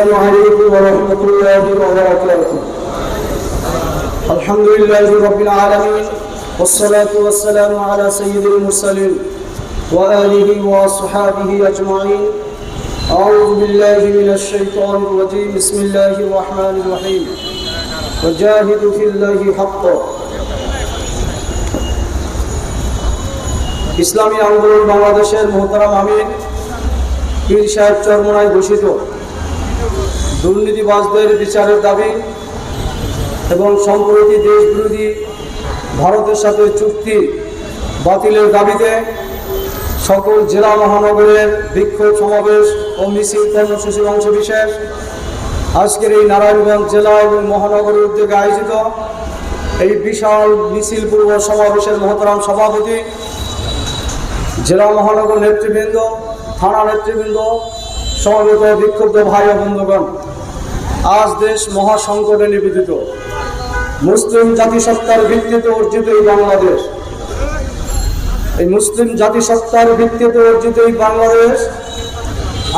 السلام عليكم ورحمة الله وبركاته. الحمد لله رب العالمين والصلاة والسلام على سيد المرسلين وآله وصحابه أجمعين. أعوذ بالله من الشيطان الرجيم. بسم الله الرحمن الرحيم. وجاهدوا في الله حقا. ইসলামী আন্দোলন বাংলাদেশের মোহতারাম আমির পীর সাহেব চরমোনায় ঘোষিত দুর্নীতিবাজদের বিচারের দাবি এবং সম্প্রতি দেশবিরোধী ভারতের সাথে চুক্তি বাতিলের দাবিতে সকল জেলা মহানগরের বিক্ষোভ সমাবেশ ও মিছিল কর্মসূচির অংশবিশেষ আজকের এই নারায়ণগঞ্জ জেলা এবং মহানগরের উদ্যোগে আয়োজিত এই বিশাল মিছিল পূর্ব সমাবেশের মোহতারাম সভাপতি, জেলা মহানগর নেতৃবৃন্দ, থানা নেতৃবৃন্দ, সমবেত বিক্ষুব্ধ ভাই ও বন্ধুগণ, আজ দেশ মহাসংকটে নিবেদিত। মুসলিম জাতিসত্তার ভিত্তিতে অর্জিত এই বাংলাদেশ, এই মুসলিম জাতিসত্তার ভিত্তিতে অর্জিত এই বাংলাদেশ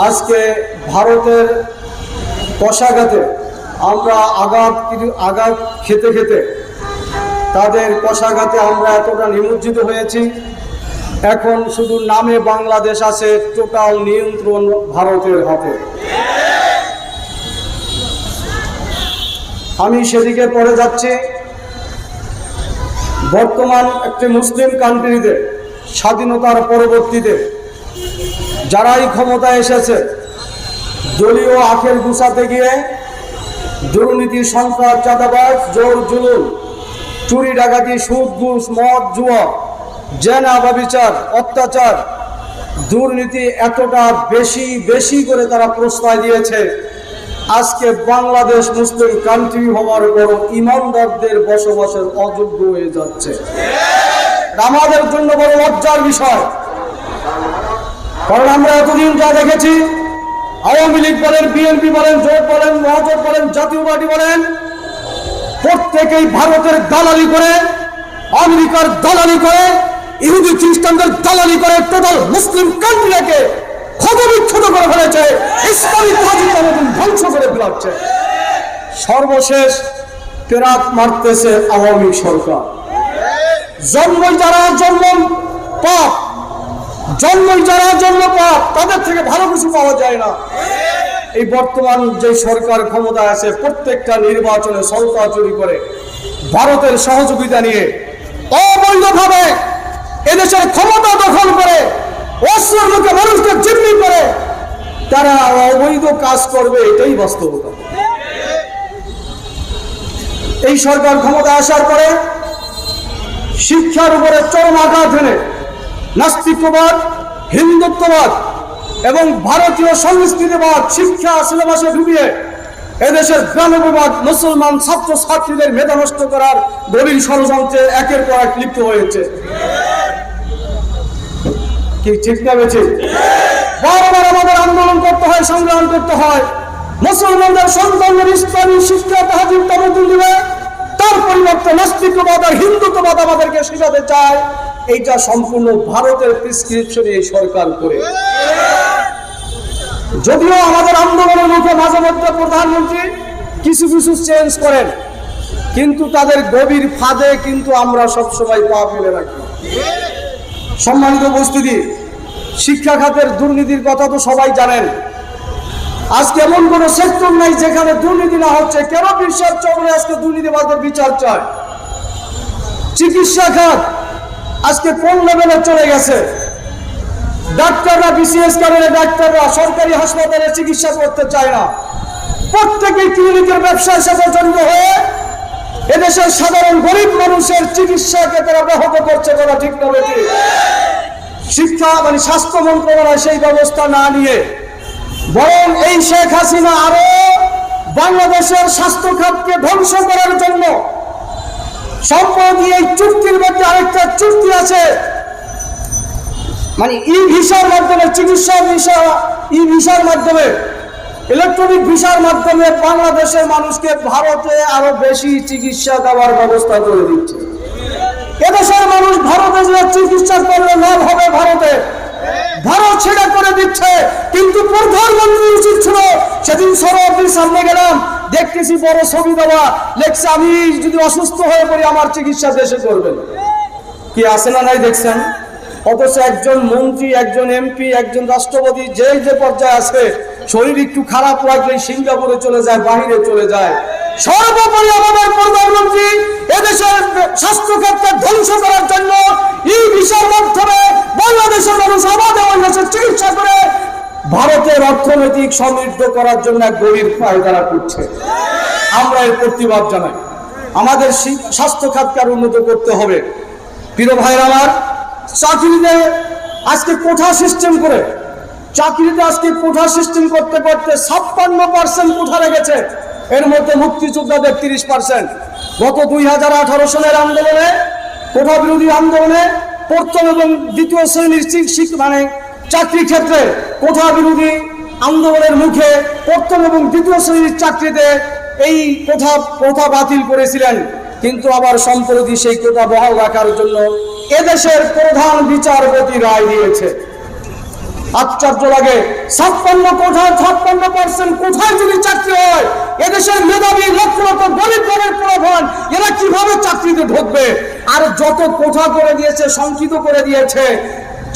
আজকে ভারতের কষাঘাতে আমরা আঘাত খেতে খেতে তাদের কষাঘাতে আমরা এতটা নিমজ্জিত হয়েছি। এখন শুধু নামে বাংলাদেশ আছে, টোটাল নিয়ন্ত্রণ ভারতের হাতে। আমি সেদিকে পড়ে যাচ্ছি। বর্তমান একটি মুসলিম কান্ট্রিতে স্বাধীনতার পরবর্তীতে যারাই ক্ষমতায় এসেছে, দলীয় আখের গুছাতে গিয়ে দুর্নীতি, সন্ত্রাস, চাঁদাবাজ, জোর জুলুম, চুরি ডাকাতি, সুদ ঘুষ, মদ জুয়া, জেনা ব্যভিচার, অত্যাচার, দুর্নীতি এতটা বেশি করে তারা প্রশ্রয় দিয়েছে। আজকে বাংলাদেশ মুসলিম কান্ট্রি হওয়ার পর ইমানদারদের বসবাসের অযোগ্য হয়ে যাচ্ছে। আমাদের জন্য বড় লজ্জার বিষয়, কারণ আমরা এতদিন যা দেখেছি, আওয়ামী লীগ বলেন, বিএনপি বলেন, জোট বলেন, মহাজোট বলেন, জাতীয় পার্টি বলেন, প্রত্যেকেই ভারতের দালালি করে, আমেরিকার দালালি করে, ইহুদি খ্রিস্টানদের দালালি করে টোটাল মুসলিম কান্ট্রিকে ক্ষতবিক্ষত করে ফেলেছে, ইসলামিক রাজনীতি ধ্বংস করে ফেলাচ্ছে। সর্বশেষ পেরাক মারতেছে আওয়ামী সরকার। জন্মই যারা জন্ম পাপ, তাদের থেকে ভালো কিছু পাওয়া যায় না। এই বর্তমান যে সরকার ক্ষমতায় আছে, প্রত্যেকটা নির্বাচনে সরকার চুরি করে, ভারতের সহযোগিতা নিয়ে অবৈধভাবে এদেশের ক্ষমতা দখল করে, অস্ত্রের মুখে মানুষকে জিম্মি করে তারা অবৈধ কাজ করবে, এটাই বাস্তবতা। এই সরকার ক্ষমতা আসার পরে শিক্ষার উপরে চরম আঘাত এনে নাস্তিকবাদ, হিন্দুত্ববাদ এবং ভারতীয় সংস্কৃতিবাদ শিক্ষা সিলেবাসে ঢুকিয়ে এদেশের ব্রাহ্মণবাদ, মুসলমান ছাত্র ছাত্রীদের মেধা নষ্ট করার গভীর ষড়যন্ত্রে একের পর এক লিপ্ত হয়েছে। কি ঠিক না বেছে? বারবার আমাদের আন্দোলন করতে হয়, সংগ্রাম করতে হয়। মুসলমানদের সন্তানদের ইসলামী শিক্ষা তাহাজিব তামাদ্দুন দিবে, তার পরিবর্তে নাস্তিকবাদ আর হিন্দুত্ববাদ আমাদেরকে শেখাতে চায়। এইটা সম্পূর্ণ ভারতের প্রেসক্রিপশনে এই সরকার করে। যদিও আমাদের আন্দোলনের মুখে মাঝে মধ্যে প্রধানমন্ত্রী কিছু চেঞ্জ করেন, কিন্তু তাদের গভীর ফাঁদে কিন্তু আমরা সবসময় পা ফেলে রাখি। সম্মানিত উপস্থিতি, শিক্ষা খাতের দুর্নীতির কথা তো সবাই জানেন। আজকে এমন কোন সেক্টর নাই যেখানে দুর্নীতি না হচ্ছে। কেন বিশ্বাস চক্রে আজকে দুর্নীতিবাদের বিচার চায়? চিকিৎসা খাত আজকে কোন লেভেলে চলে গেছে? ডাক্তাররা, বিসিএস কারণে ডাক্তাররা সরকারি হাসপাতালে চিকিৎসা করতে চায় না। প্রত্যেকেই ক্লিনিকের ব্যবসার সাথে জড়িত হয়ে এদেশের সাধারণ গরিব মানুষের চিকিৎসাকে তারা ব্যাহত করছে। বলা ঠিক না বেঠিক? শিক্ষা স্বাস্থ্য মন্ত্রণালয় সেই ব্যবস্থা না নিয়ে বরং এই শেখ হাসিনা আরো বাংলাদেশের স্বাস্থ্য খাতকে ধ্বংস করার জন্য সম্প্রতি এই চুক্তির মধ্যে আরেকটা চুক্তি আছে, ই ভিসার মাধ্যমে চিকিৎসা ভিসা, ই ভিসার মাধ্যমে, ইলেকট্রনিক ভিসার মাধ্যমে বাংলাদেশের মানুষকে ভারতে আরো বেশি চিকিৎসা দেওয়ার ব্যবস্থা করে দিচ্ছে। এদেশের মানুষ ভারতে যে চিকিৎসা করলে লাভ হবে ভারতে, ভারত সেটা করে দিচ্ছে। কিন্তু প্রধানমন্ত্রী উচিত ছিল, সেদিন সরোবরের সামনে গেলাম, দেখতেছি বড় ছবি দেওয়া, লেখছে আমি যদি অসুস্থ হয়ে পড়ি আমার চিকিৎসা দেশে করবেন। কি আছে না নাই দেখছেন? অথচ একজন মন্ত্রী, একজন এমপি, একজন রাষ্ট্রপতি যে পর্যায়ে আছে, শরীর একটু খারাপ লাগলে সিঙ্গাপুরে চলে যায়, বাহিরে চলে যায়। সর্বোপরি আমাদের প্রধানমন্ত্রী এদেশের স্বাস্থ্য ক্ষেত্রে ধ্বংস করার জন্য এই ভিসার মাধ্যমে বাংলাদেশের মানুষ আমাদের দেশের চিকিৎসা করে ভারতের অর্থনৈতিক সমৃদ্ধ করার জন্য এক গভীর পায়তারা করছে। আমরা এর প্রতিবাদ জানাই। আমাদের স্বাস্থ্য খাতকে আরো উন্নত করতে হবে। প্রিয় ভাইরা আমার, চাকরিতে আজকে কোঠা সিস্টেম করে, চাকরিতে আজকে কোঠা সিস্টেম করতে করতে 56% কোঠা রেখেছে। এর মধ্যে মুক্তিযোদ্ধাদের 30%। গত 2018 সালের আন্দোলনে, কোঠা বিরোধী আন্দোলনে প্রথম এবং দ্বিতীয় শ্রেণীর চাকরি ক্ষেত্রে কোঠা বিরোধী আন্দোলনের মুখে প্রথম এবং দ্বিতীয় শ্রেণীর চাকরিতে এই কোঠা বাতিল করেছিলেন। কিন্তু আবার সম্প্রতি সেই কোঠা বহাল রাখার জন্য এদেশের প্রধান বিচারপতি রায় দিয়েছে। আশ্চর্য লাগে, 56% কোঠায় যদি চাকরি হয়, এদেশের মেধাবী লক্ষ লক্ষ গরিব ঘরের পোলাপান এরা কিভাবে চাকরিতে ঢুকবে? আর যত কোঠা করে দিয়েছে, সংকিত করে দিয়েছে,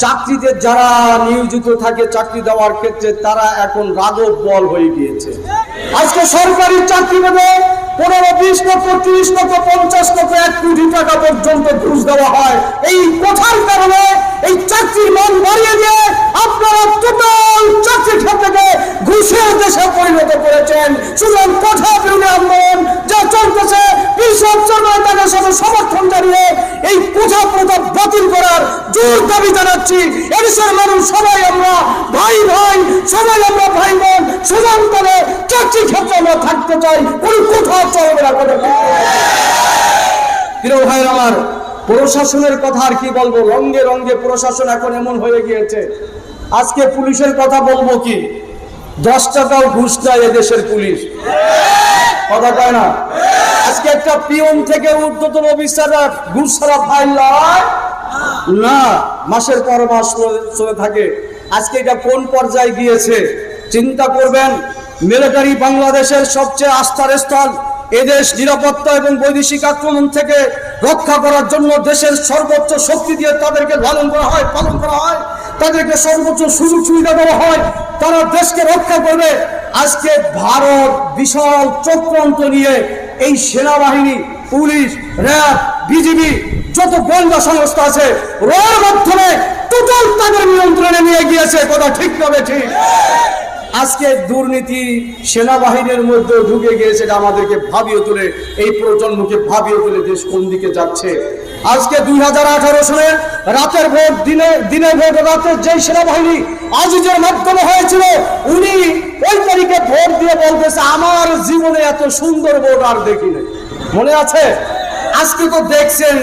চাকরিতে যারা নিয়োজিত থাকে চাকরি দেওয়ার ক্ষেত্রে তারা এখন রাঘব বল হয়ে গিয়েছে। আজকে সরকারি চাকরি পেতে 15, 20 লক্ষ, 30 লক্ষ, 50 লক্ষ, 1 কোটি টাকা পর্যন্ত ঘুষ দেওয়া হয়। এই কোঠার কারণে এই চাকরির মান বাড়িয়ে দিয়ে আপনারা টোটাল চাকরি ক্ষেত্রকে ঘুষের দেশে পরিণত করেছেন। সুতরাং কোঠা বিরোধী আন্দোলন যা চলতেছে, তাদের সাথে সমর্থন জানিয়ে এই কোঠা প্রথা বাতিল করার জোর দাবি জানাচ্ছি। এদেশের মানুষ সবাই আমরা ভাই ভাই, সবাই আমরা ভাই বোন, সমান্তরে চাকরি ক্ষেত্রে আমরা থাকতে চাই। কোন কোঠা চলবে না। প্রিয় ভাই আমার, প্রশাসনের কথা আর কি বলবো? রঙে রঙে প্রশাসন এখন এমন হয়ে গিয়েছে। আজকে পুলিশের কথা বলবো কি? 10 টাকাও ঘুষ দেয় এদেশের পুলিশ, কথা কয় না? আজকে একটা পিয়ন থেকে ঊর্ধ্বতন অফিসাররা ঘুষ ছাড়া ফাইল লয় না, মাসের পর মাস চলে থাকে। আজকে এটা কোন পর্যায়ে গিয়েছে চিন্তা করবেন। মিলিটারি বাংলাদেশের সবচেয়ে আস্থার স্থল। এদেশ নিরাপত্তা এবং বৈদেশিক আক্রমণ থেকে রক্ষা করার জন্য দেশের সর্বোচ্চ শক্তি দিয়ে তাদেরকে লালন করা হয়, পালন করা হয়, তাদেরকে সর্বোচ্চ সুযোগ সুবিধা দেওয়া হয়, তারা দেশকে রক্ষা করবে। আজকে ভারত বিশাল চক্রান্ত নিয়ে এই সেনাবাহিনী, পুলিশ, র্যাব, বিজিবি, যত গোয়েন্দা সংস্থা আছে, ওর মাধ্যমে টোটাল তাদের নিয়ন্ত্রণে নিয়ে গিয়েছে। কথা ঠিক হবে? ঠিক। আজকে দুর্নীতি সেনাবাহিনীর মধ্যে ঢুকে গিয়েছে, আমাদেরকে ভাবিয়ে তোলে, এই প্রজন্মকে ভাবিয়ে তোলে দেশ কোন দিকে যাচ্ছে। আজকে 2018 সালের রাতের ভোট, দিনের ভোট, রাতের যেই সেনাবাহিনী আজিজের মাধ্যমে হয়েছিল, উনি ওই তারিখে ভোট দিয়ে বলতেছে আমার জীবনে এত সুন্দর ভোট আর দেখিনি। মনে আছে? আজকে তো দেখছেন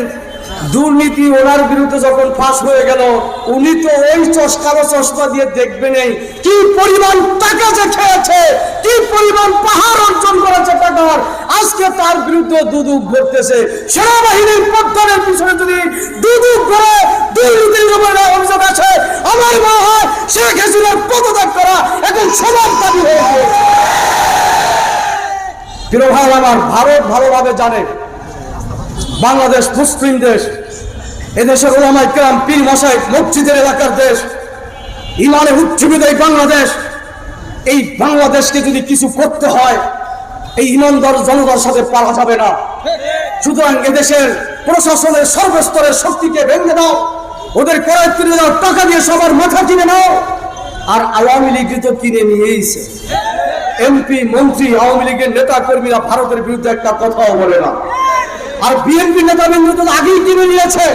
দুর্নীতি ওনার বিরুদ্ধে যখন ফাঁস হয়ে গেল, উনি তো ওই কালো চশমা দিয়ে দেখবেন কি পরিমাণ টাকা যে খেয়েছে, কি পরিমাণ পাহাড় অর্জন করেছে টাকার। আজকে তার বিরুদ্ধে দুদক ঘটতেছে। সেনাবাহিনীর প্রধানের পিছনে যদি দুদক করে দুর্নীতির ব্যাপারে অভিযোগ আছে, আমার মনে হয় শেখ হাসিনার পদত্যাগ করা এখন সবার দাবি হয়ে গিয়েছে। প্রিয় ভাই আমার, ভারত ভালোভাবে জানে বাংলাদেশ মুসলিম দেশ। এদেশের ওলামায়ে কেরাম, পীর মশায়েখ, মসজিদের এলাকার দেশ, ইমানে উজ্জীবিত এই বাংলাদেশ। এই বাংলাদেশকে যদি কিছু করতে হয়, এই ইমানদার জনতার সাথে পারা যাবে না। সুতরাং এদেশের প্রশাসনের সর্বস্তরের শক্তিকে ভেঙে দাও, ওদের করায় তুলে দাও, টাকা দিয়ে সবার মাথা কিনে নাও। আর আওয়ামী লীগ তো কিনে নিয়েইছে। এমপি, মন্ত্রী, আওয়ামী লীগের নেতা কর্মীরা ভারতের বিরুদ্ধে একটা কথাও বলে না। আর বিএনপি নেতাবৃন্দ তো আগেই কিনে নিয়েছে।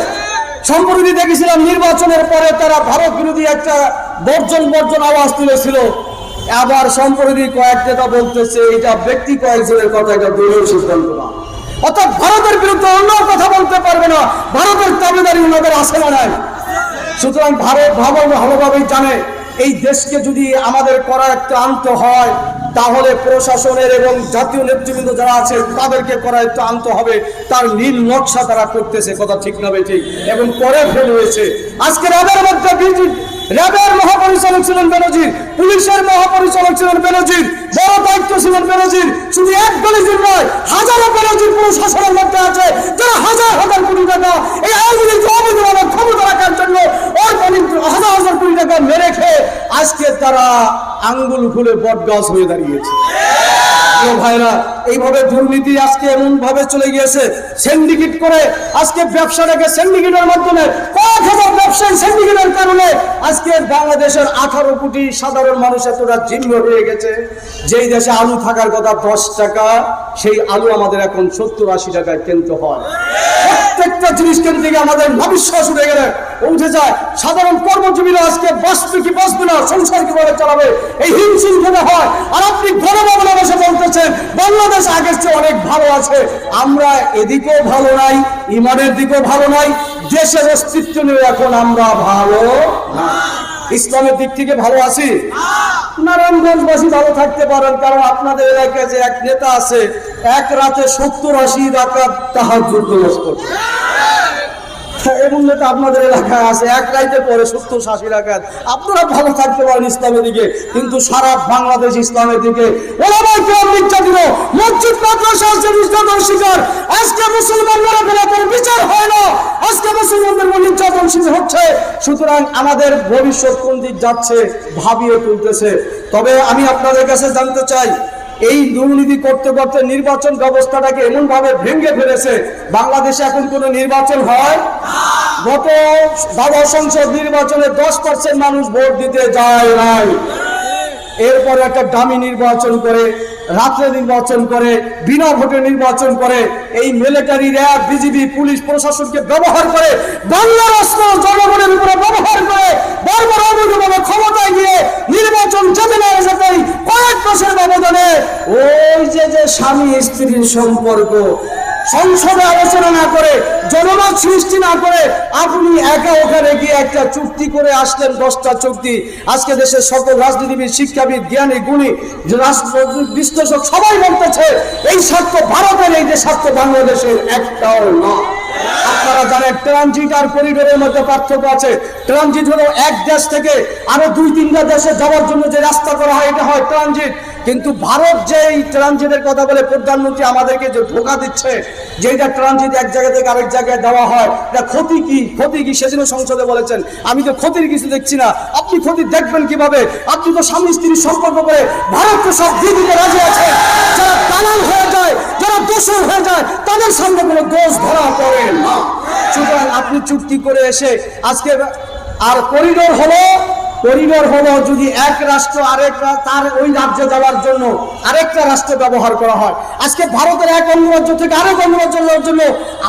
সম্প্রতি দেখেছিলাম নির্বাচনের পরে তারা ভারত বিরোধী একটা বর্জন আওয়াজ তুলেছিল। আবার সম্প্রতি কয়েক নেতা বলতেছে এটা ব্যক্তি কয়েকজনের কথা, এটা দলীয় সিদ্ধান্ত না। অর্থাৎ ভারতের বিরুদ্ধে অন্য কথা বলতে পারবে না। ভারতের দাবিদারি ওনাদের আছে না নাই? সুতরাং ভারত ভালোভাবেই জানে এই দেশকে যদি আমাদের করায়ত্তে আনতে হয়, তাহলে প্রশাসনের এবং জাতীয় নেতৃবৃন্দ যারা আছে তাদেরকে করায়ত্তে আনতে হবে। তার নীল নকশা তারা করতেছে, কথা ঠিক না ঠিক, এবং করে ফেলেছে। আজকে এদের মধ্যে র্যাবের মহাপরিচালক ছিলেন বেনজির, পুলিশের মহাপরিচালক ছিলেন বেনজির, বড় দায়িত্ব ছিলেন বেনজির। শুধু এক বেনজির নয়, হাজারো বেনজির প্রশাসনের মধ্যে আছে, যারা হাজার হাজার কোটি টাকা এই আওয়ামী লীগ অবৈধভাবে ক্ষমতা রাখার জন্য হাজার হাজার কোটি টাকা মেরে খেয়ে আজকে তারা আঙ্গুল ফুলে বটগাছ হয়ে দাঁড়িয়েছে। ভাইরা, এইভাবে দুর্নীতি আজকে এমন ভাবে চলে গিয়েছে, সিন্ডিকেট করে আজকে ব্যবসাটাকে সিন্ডিকেটের মাধ্যমে কয়েক হাজার ব্যবসায়ী সিন্ডিকেটের কারণে আজকে বাংলাদেশের 18 কোটি সাধারণ মানুষ এতটা জীর্ণ হয়ে গেছে। যেই দেশে আলু থাকার কথা 10 টাকা, সেই আলু আমাদের এখন 70-80 টাকায় কিনতে হয়। প্রত্যেকটা জিনিস কিনতে গিয়ে আমাদের ভবিষ্যৎ উঠে গেলে উঠে যায়। সাধারণ কর্মজীবীরা আজকে বাঁচবে কি বাঁচবে না, সংসার কিভাবে চালাবে, এই হিমশিম খেতে হয়। আর আপনি গণভবনে বসে বলতেছেন বাংলাদেশ আগের চেয়ে অনেক ভালো আছে। আমরা এদিকেও ভালো নাই, ইমানের দিকেও ভালো নাই, দেশের অস্তিত্ব নিয়ে এখন আমরা ভালো না। ইসলামের দিক থেকে ভালো আছি। নারায়ণগঞ্জবাসী ভালো থাকতে পারেন, কারণ আপনাদের এলাকায় যে এক নেতা আছে, এক রাতে 70-80 রাকাত তাহাজ্জুদ নামাজ পড়ে। এমন নেতা আপনাদের এলাকায় আছে, এক রাইতে পরে 70-80 রাকাত। আপনারা ভালো থাকতে পারেন ইসলামের দিকে, কিন্তু সারা বাংলাদেশ ইসলামের দিকে ওলামায়ে কেরাম নির্যাতিত, মসজিদ মাদ্রাসা নির্যাতন শিকার। আজকে মুসলমানরা কোনো বিচার হয় না, আজকে মুসলমানদের নির্যাতন শিকার হচ্ছে। সুতরাং আমাদের ভবিষ্যৎ কোন দিক যাচ্ছে ভাবিয়ে তুলতেছে। তবে আমি আপনাদের কাছে জানতে চাই, এই দুর্নীতি করতে করতে নির্বাচন ব্যবস্থাটাকে এমন ভাবে ভেঙে ফেলেছে, বাংলাদেশে এখন কোনো নির্বাচন হয়। গত দ্বাদশ সংসদ নির্বাচনে 10% মানুষ ভোট দিতে যায় নাই। এরপর একটা দামি নির্বাচন করে, রাত্রে নির্বাচন করে, বিনা ভোটে নির্বাচন করে, এই মিলিটারি, র্যাব, বিজিবি, পুলিশ প্রশাসনকে ব্যবহার করে, বাংলার অস্ত্র জনগণের উপরে ব্যবহার করে বারবার অবৈধভাবে ক্ষমতায় গিয়ে নির্বাচন যেতে না যেতেই কয়েক মাসের ব্যবধানে ওই যে স্বামী স্ত্রীর সম্পর্ক সংসদে আলোচনা না করে, জনমত সৃষ্টি না করে আপনি একা ওখানে গিয়ে একটা চুক্তি করে আসলেন, 10টা চুক্তি। আজকে দেশের সকল রাজনীতিবিদ, শিক্ষাবিদ, জ্ঞানী, গুণী, রাজনৈতিক বিশ্লেষক সবাই বলতেছে এই স্বার্থ ভারতের, এই যে স্বার্থ বাংলাদেশের একটাও না। আপনারা জানেন ট্রানজিট আর করিডোরের মধ্যে পার্থক্য আছে। ট্রানজিট হলো এক দেশ থেকে আরো 2-3টা দেশে যাওয়ার জন্য যে রাস্তা করা হয়, এটা হয় ট্রানজিট। কিন্তু ভারত যে এই ট্রানজিটের কথা বলে প্রধানমন্ত্রী আমাদেরকে যে ধোঁকা দিচ্ছে, যেটা ট্রানজিট এক জায়গা থেকে আরেক জায়গায় দেওয়া হয়, এটা ক্ষতি কি সেজন্য সংসদে বলেছেন। আমি তো ক্ষতির কিছু দেখছি না। আপনি ক্ষতি দেখবেন কিভাবে? আপনি তো স্বামী স্ত্রীর সম্পর্ক করে ভারতকে সব দিয়ে দিতে রাজি আছে। যারা দালাল হয়ে যায়, যারা দোষর হয়ে যায়, তাদের সামনে কোনো দোষ ধরা পড়ে না। সুতরাং আপনি চুক্তি করে এসে আজকে আর করিডোর হলো যদি এক রাষ্ট্র তার ওই রাজ্যে যাওয়ার জন্য আরেকটা রাষ্ট্র ব্যবহার করা হয়। আজকে ভারতের এক অঙ্গরাজ্য থেকে আরেক অঙ্গরাজ্য যাওয়ার জন্য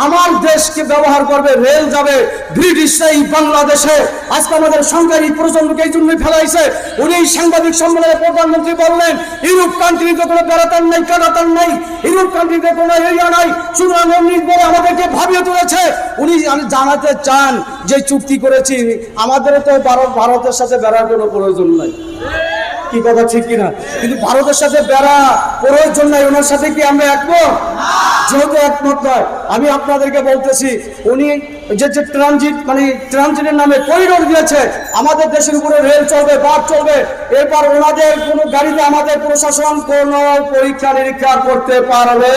আমার দেশকে ব্যবহার করবে, রেল যাবে, ব্রিটিশরা এই বাংলাদেশে আজকে আমাদের সরকারি প্রজন্মকে এই জন্যই ফেলাইছে। উনি সাংবাদিক সম্মেলনে প্রধানমন্ত্রী বললেন ইউরোপ কান্ট্রিতে কোনো বেড়াতার নেই, কাটাতার নেই, ইউরোপ কান্ট্রিতে কোনো এরিয়া নাই। সুতরাং বলে আমাদেরকে ভাবিয়ে তুলেছে। উনি জানাতে চান যে চুক্তি করেছি, আমাদেরও তো ভারতের সাথে বেড়ার কোনো প্রয়োজন নাই। কি কথা ঠিক কিনা? কিন্তু ভারতের সাথে বেড়া প্রয়োজন নাই, ওনার সাথে কি আমরা একমত? যেহেতু একমত নয়, আমি আপনাদেরকে বলতেছি, উনি যে ট্রানজিটের নামে করিডোর দিয়েছে, আমাদের দেশের উপরে রেল চলবে, বাস চলবে। এরপর ওনাদের কোনো গাড়িতে আমাদের প্রশাসন কোনো পরীক্ষা নিরীক্ষা করতে পারবে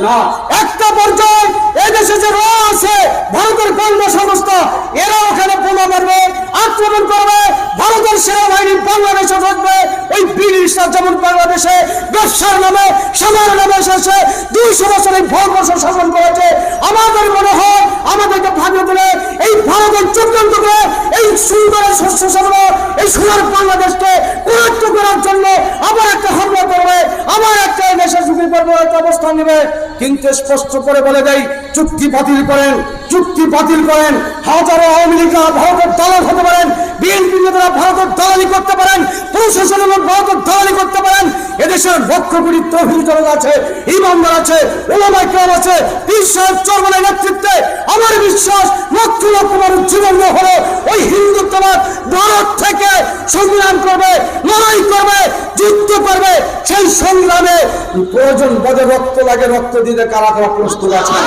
না। একটা পর্যায়ে এই দেশে যে র আছে, ভারতের গোয়েন্দা সংস্থা, এরা ওখানে বোমা মারবে, আক্রমণ করবে, ভারতের সেনাবাহিনী বাংলাদেশে ঢুকবে। ওই ব্রিটিশরা যেমন বাংলাদেশে ব্যবসার নামে, সামার নামে এসেছে, 200 বছর এই ভারতবর্ষ শাসন করেছে। আমাদের মনে হয় আমাদেরকে ভাবিয়ে দিলে এই ভারতের চক্রান্ত করে এই সুন্দর শস্য সংগ্রহ, এই সোনার বাংলাদেশকে কুরুক্ত করার জন্য আবার একটা হামলা করবে, আবার একটা দেশের ঝুঁকি পড়বে, একটা অবস্থান নেবে। কিন্তু স্পষ্ট করে বলে দেয়, চুক্তি বাতিল করেন, চুক্তি বাতিল করেন। হাজারো আওয়ামী লীগ ভারতের দালাল হতে পারেন, বিএনপি নেতারা ভারতের দালালি করতে পারেন, প্রশাসন ভারতের দালালি করতে পারেন। এদেশের লক্ষ কোটি তৌহিদি জনতা আছে, ইমানদার আছে, ওলামায়ে কেরাম আছে, পীর সাহেব চরমনের নেতৃত্বে আমার বিশ্বাস লক্ষ লক্ষ মানুষ জীবন হলো ওই হিন্দুত্ববাদ ভারত থেকে সংগ্রাম করবে, লড়াই করবে, যুদ্ধ করবে। সেই সংগ্রামে প্রয়োজন বোধে রক্ত লাগে, রক্ত দিতে কারা কারা প্রস্তুত আছেন?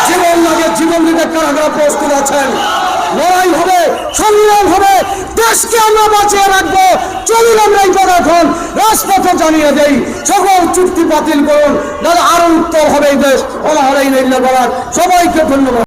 জীবন লাগে, জীবন দিতে কারা কারা প্রস্তুত আছেন? লড়াই হবে, সংগ্রাম হবে, দেশকে আমরা বাঁচিয়ে রাখবো। চলুন আমরা এই কথা এখন রাজপথে জানিয়ে দেই, সকল চুক্তি বাতিল করুন, নাহলে আরো উত্তর হবে এই দেশ। সবাইকে ধন্যবাদ।